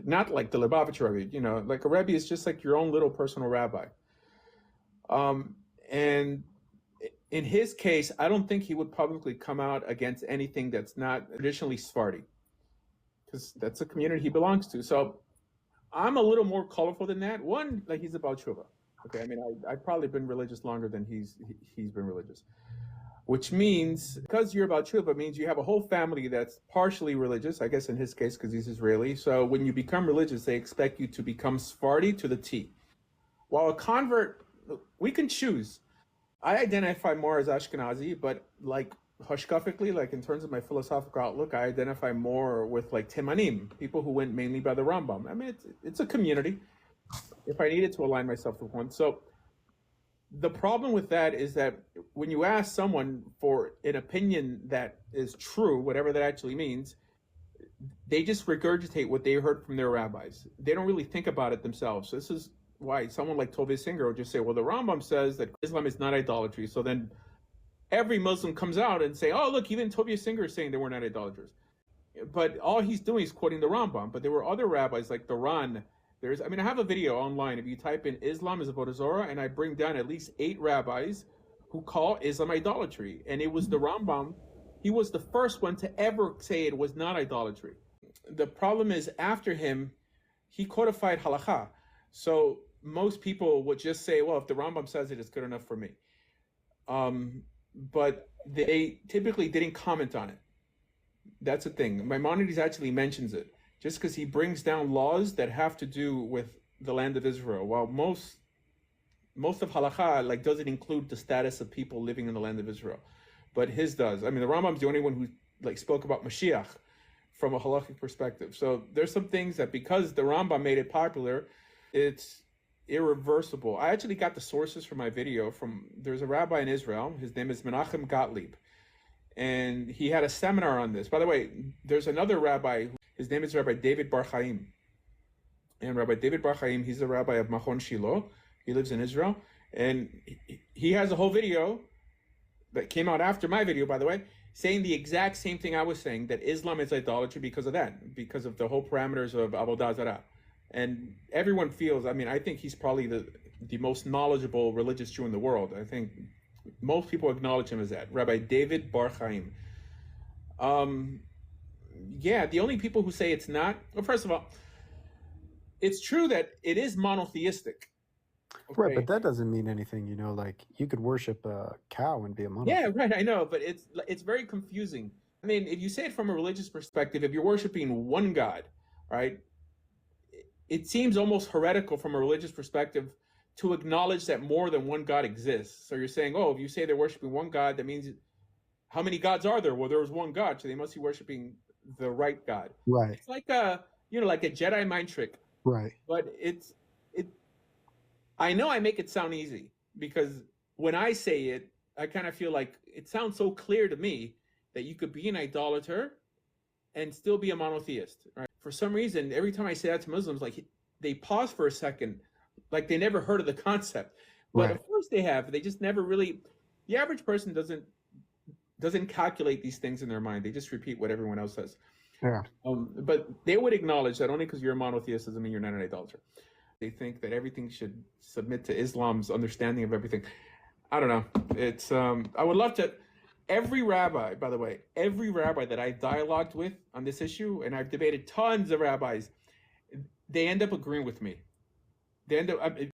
not like the Lubavitch Rebbe, like a Rebbe is just like your own little personal rabbi. And in his case, I don't think he would publicly come out against anything that's not traditionally Sephardi, because that's a community he belongs to. So I'm a little more colorful than that. One, like he's a Baal Tshuva. Okay, I mean, I've probably been religious longer than he's been religious, which means because you're Baal Tshuva means you have a whole family that's partially religious, I guess in his case, because he's Israeli. So when you become religious, they expect you to become Sephardi to the T. While a convert, we can choose. I identify more as Ashkenazi, but like hashkafically, like in terms of my philosophical outlook, I identify more with like Timanim, people who went mainly by the Rambam. I mean, it's a community. If I needed to align myself with one, so the problem with that is that when you ask someone for an opinion that is true, whatever that actually means, they just regurgitate what they heard from their rabbis. They don't really think about it themselves. So this is why someone like Tovia Singer will just say, well, the Rambam says that Islam is not idolatry. So then every Muslim comes out and say, oh, look, even Tovia Singer is saying they were not idolaters. But all he's doing is quoting the Rambam. But there were other rabbis like the Ran. I have a video online. If you type in Islam is Avodah Zarah, and I bring down at least 8 rabbis who call Islam idolatry. And it was the Rambam. He was the first one to ever say it was not idolatry. The problem is after him, he codified halakha. So most people would just say, well, if the Rambam says it, it's good enough for me. But they typically didn't comment on it. That's the thing. Maimonides actually mentions it, just because he brings down laws that have to do with the land of Israel. While most of halakha like doesn't include the status of people living in the land of Israel, but his does. I mean, the Rambam's the only one who like spoke about Mashiach from a halakhic perspective. So there's some things that because the Rambam made it popular, it's irreversible. I actually got the sources for my video from, there's a rabbi in Israel, his name is Menachem Gottlieb, and he had a seminar on this. By the way, there's another rabbi, his name is Rabbi David Bar Chaim, and Rabbi David Bar Chaim, he's a rabbi of Machon Shiloh, he lives in Israel, and he has a whole video that came out after my video, by the way, saying the exact same thing I was saying, that Islam is idolatry because of that, because of the whole parameters of Avodah Zarah. And everyone feels, I mean, I think he's probably the most knowledgeable religious Jew in the world. I think most people acknowledge him as that, Rabbi David Bar Chaim. Yeah, the only people who say it's not, well, first of all, it's true that it is monotheistic. Okay? Right, but that doesn't mean anything, like you could worship a cow and be a monotheist. Yeah, right, I know, but it's very confusing. I mean, if you say it from a religious perspective, if you're worshiping one God, right, it seems almost heretical from a religious perspective to acknowledge that more than one God exists. So you're saying, oh, if you say they're worshiping one God, that means how many gods are there? Well, there was one God, so they must be worshiping the right God. Right. It's like a Jedi mind trick. Right. But I know I make it sound easy because when I say it, I kind of feel like it sounds so clear to me that you could be an idolater and still be a monotheist, right? For some reason, every time I say that to Muslims, like they pause for a second, like they never heard of the concept. But right. Of course they have. They just never really. The average person doesn't calculate these things in their mind. They just repeat what everyone else says. Yeah. But they would acknowledge that only because you're a monotheist doesn't mean you're not an idolater. They think that everything should submit to Islam's understanding of everything. I don't know. It's I would love to. Every rabbi, by the way, every rabbi that I've dialogued with on this issue, and I've debated tons of rabbis, they end up agreeing with me. They end up,